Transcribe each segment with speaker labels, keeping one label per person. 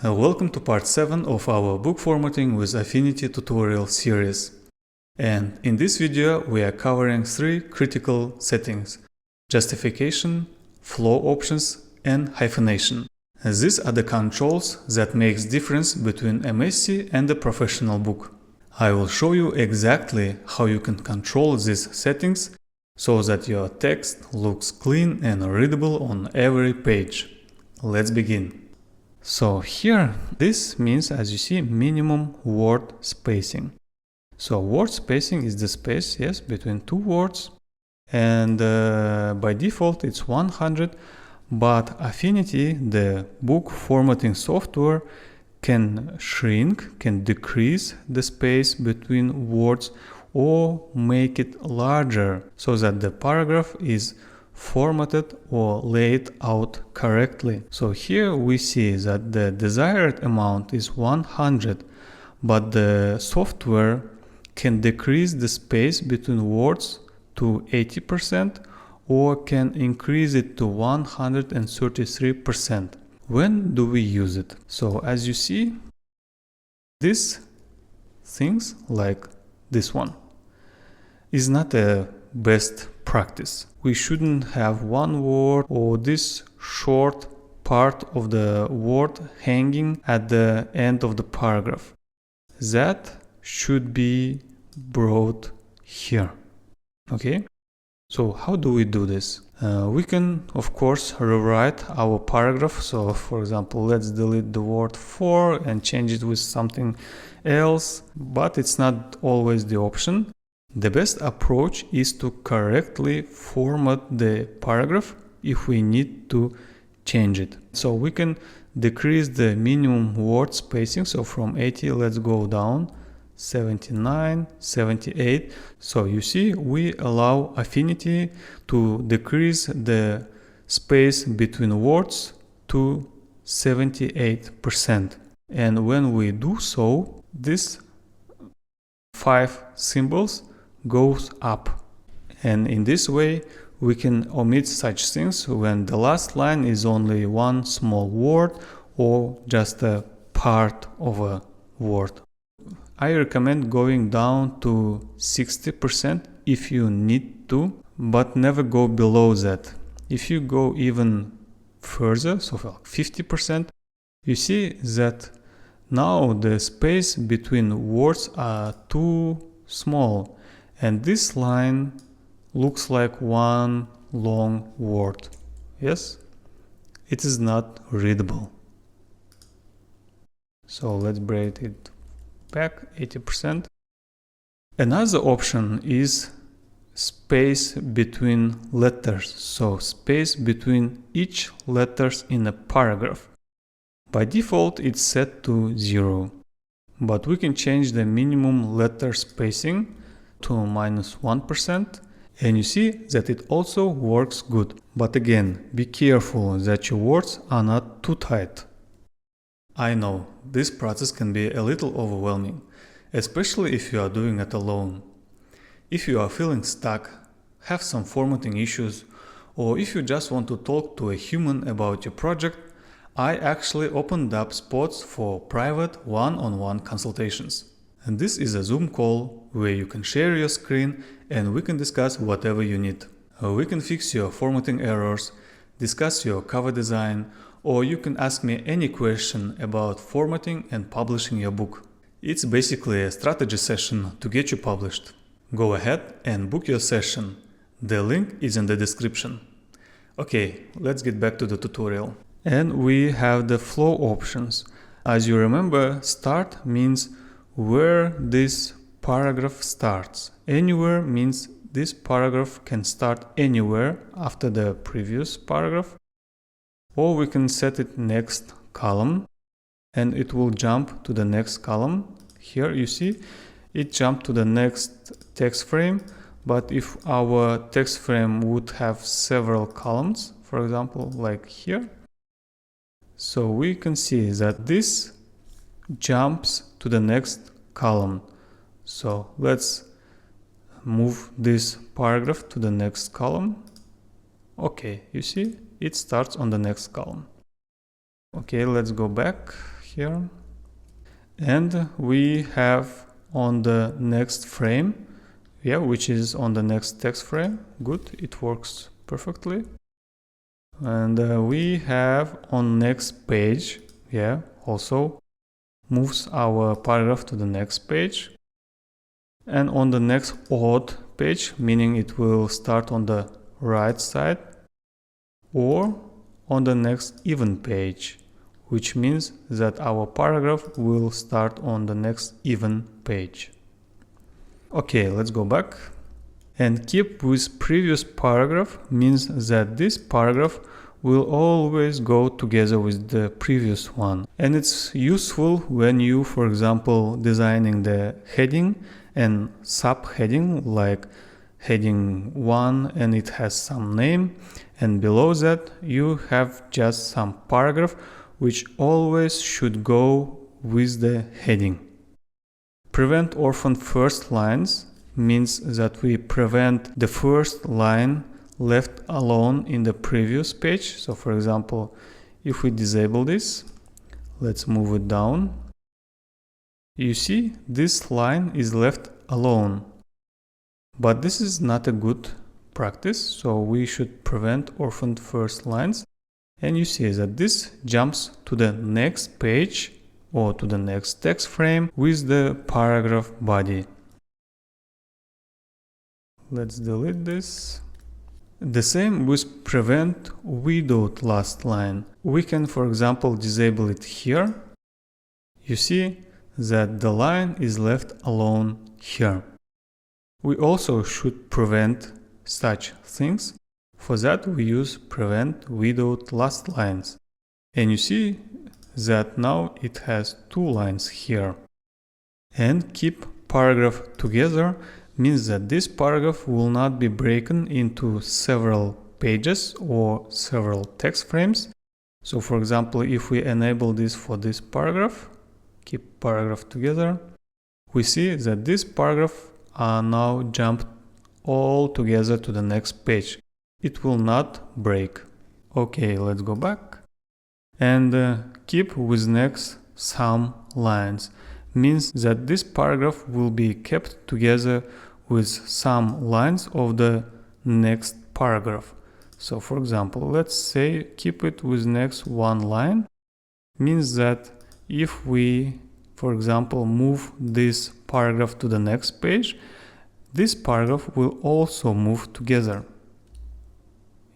Speaker 1: Welcome to part 7 of our book formatting with Affinity tutorial series. And in this video we are covering 3 critical settings: justification, flow options and hyphenation. These are the controls that makes difference between a messy and a professional book. I will show you exactly how you can control these settings so that your text looks clean and readable on every page. Let's begin. So here, this means, as you see, minimum word spacing. So word spacing is the space, yes, between two words, and by default it's 100, but Affinity, the book formatting software, can shrink, can decrease the space between words or make it larger so that the paragraph is formatted or laid out correctly. So here we see that the desired amount is 100, but the software can decrease the space between words to 80% or can increase it to 133%. When do we use it? So as you see, these things like this one is not a best practice. We shouldn't have one word or this short part of the word hanging at the end of the paragraph. That should be brought here. Okay? So how do we do this? We can, of course, rewrite our paragraph. So, for example, let's delete the word for and change it with something else, but it's not always the option. The best approach is to correctly format the paragraph if we need to change it. So we can decrease the minimum word spacing. So from 80, let's go down 79, 78. So you see, we allow Affinity to decrease the space between words to 78%. And when we do so, this 5 symbols goes up. And in this way, we can omit such things when the last line is only one small word or just a part of a word. I recommend going down to 60% if you need to, but never go below that. If you go even further, so like 50%, you see that now the space between words are too small, and this line looks like one long word. Yes? It is not readable. So let's bring it back 80%. Another option is space between letters, so space between each letters in a paragraph. By default it's set to 0, but we can change the minimum letter spacing to -1%, and you see that it also works good. But again, be careful that your words are not too tight. I know, this process can be a little overwhelming, especially if you are doing it alone. If you are feeling stuck, have some formatting issues, or if you just want to talk to a human about your project, I actually opened up spots for private one-on-one consultations. And this is a Zoom call where you can share your screen and we can discuss whatever you need. We can fix your formatting errors, discuss your cover design, or you can ask me any question about formatting and publishing your book. It's basically a strategy session to get you published. Go ahead and book your session. The link is in the description. Okay, let's get back to the tutorial. And we have the flow options. As you remember, start means where this paragraph starts. Anywhere means this paragraph can start anywhere after the previous paragraph. Or we can set it next column and it will jump to the next column. Here you see it jumped to the next text frame, but if our text frame would have several columns, for example like here, so we can see that this jumps to the next column. So let's move this paragraph to the next column. Okay, you see it starts on the next column. Okay, let's go back here. And we have on the next frame, which is on the next text frame. Good, it works perfectly. And we have on next page, also moves our paragraph to the next page. And on the next odd page, meaning it will start on the right side, or on the next even page, which means that our paragraph will start on the next even page. Okay, let's go back. And keep with previous paragraph means that this paragraph will always go together with the previous one. And it's useful when you, for example, designing the heading and subheading, like heading 1 and it has some name, and below that you have just some paragraph which always should go with the heading. Prevent orphan first lines means that we prevent the first line left alone in the previous page. So for example, if we disable this, let's move it down. You see, this line is left alone. But this is not a good practice, so we should prevent orphan first lines. And you see that this jumps to the next page or to the next text frame with the paragraph body. Let's delete this. The same with prevent without last line. We can, for example, disable it here. You see that the line is left alone here. We also should prevent such things. For that we use prevent without last lines. And you see that now it has two lines here. And keep paragraph together means that this paragraph will not be broken into several pages or several text frames. So for example, if we enable this for this paragraph, keep paragraph together, we see that this paragraph are now jumped all together to the next page. It will not break. Okay, let's go back. And keep with next some lines means that this paragraph will be kept together with some lines of the next paragraph. So for example, let's say keep it with next one line means that if we, for example, move this paragraph to the next page, this paragraph will also move together.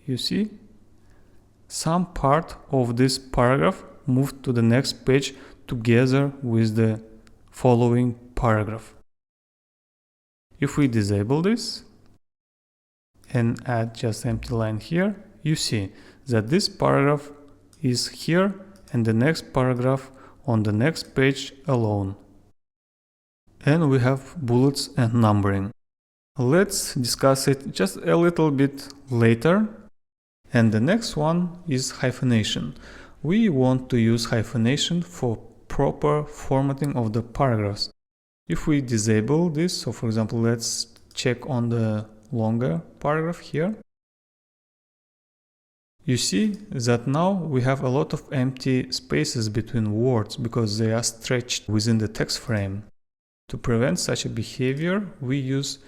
Speaker 1: You see? Some part of this paragraph moved to the next page together with the following paragraph. If we disable this and add just empty line here, you see that this paragraph is here and the next paragraph on the next page alone. And we have bullets and numbering. Let's discuss it just a little bit later. And the next one is hyphenation. We want to use hyphenation for proper formatting of the paragraphs. If we disable this, so for example, let's check on the longer paragraph here. You see that now we have a lot of empty spaces between words because they are stretched within the text frame. To prevent such a behavior, we use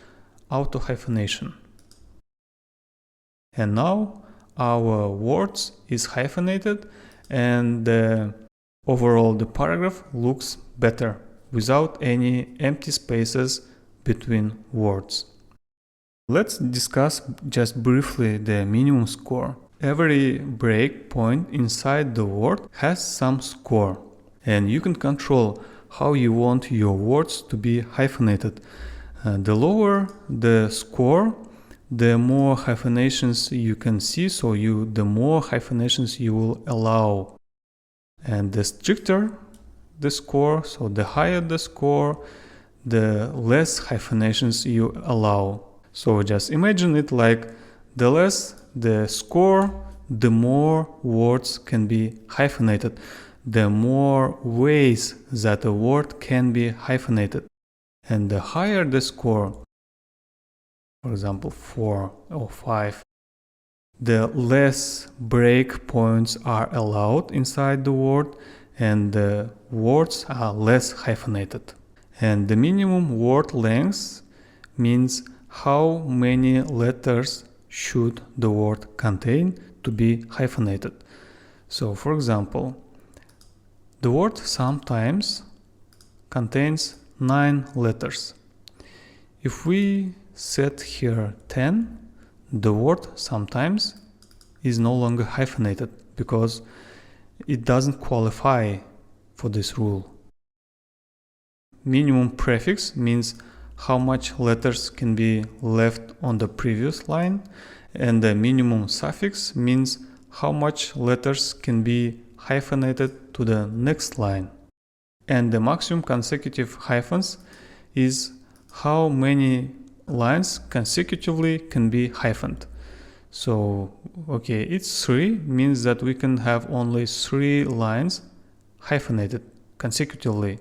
Speaker 1: auto hyphenation. And now our words is hyphenated and overall the paragraph looks better without any empty spaces between words. Let's discuss just briefly the minimum score. Every break point inside the word has some score, and you can control how you want your words to be hyphenated. The lower the score, the more hyphenations you can see, so the more hyphenations you will allow. And the stricter the score, so the higher the score, the less hyphenations you allow. So just imagine it like the less the score, the more words can be hyphenated, the more ways that a word can be hyphenated. And the higher the score, for example 4 or 5, the less break points are allowed inside the word and the words are less hyphenated. And the minimum word length means how many letters should the word contain to be hyphenated. So, for example, the word sometimes contains 9 letters. If we set here 10, the word sometimes is no longer hyphenated because it doesn't qualify for this rule. Minimum prefix means how much letters can be left on the previous line, and the minimum suffix means how much letters can be hyphenated to the next line. And the maximum consecutive hyphens is how many lines consecutively can be hyphened. So, okay, it's 3 means that we can have only 3 lines hyphenated consecutively.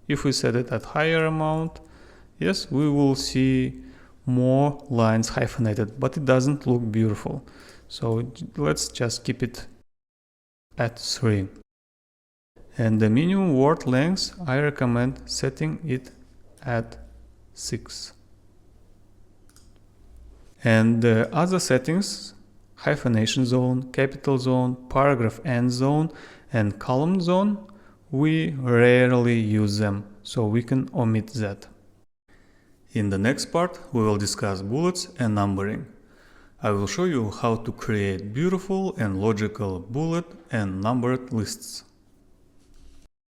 Speaker 1: If we set it at higher amount, yes, we will see more lines hyphenated, but it doesn't look beautiful. So let's just keep it at 3. And the minimum word length, I recommend setting it at 6. And the other settings, hyphenation zone, capital zone, paragraph end zone, and column zone, we rarely use them, so we can omit that. In the next part, we will discuss bullets and numbering. I will show you how to create beautiful and logical bullet and numbered lists.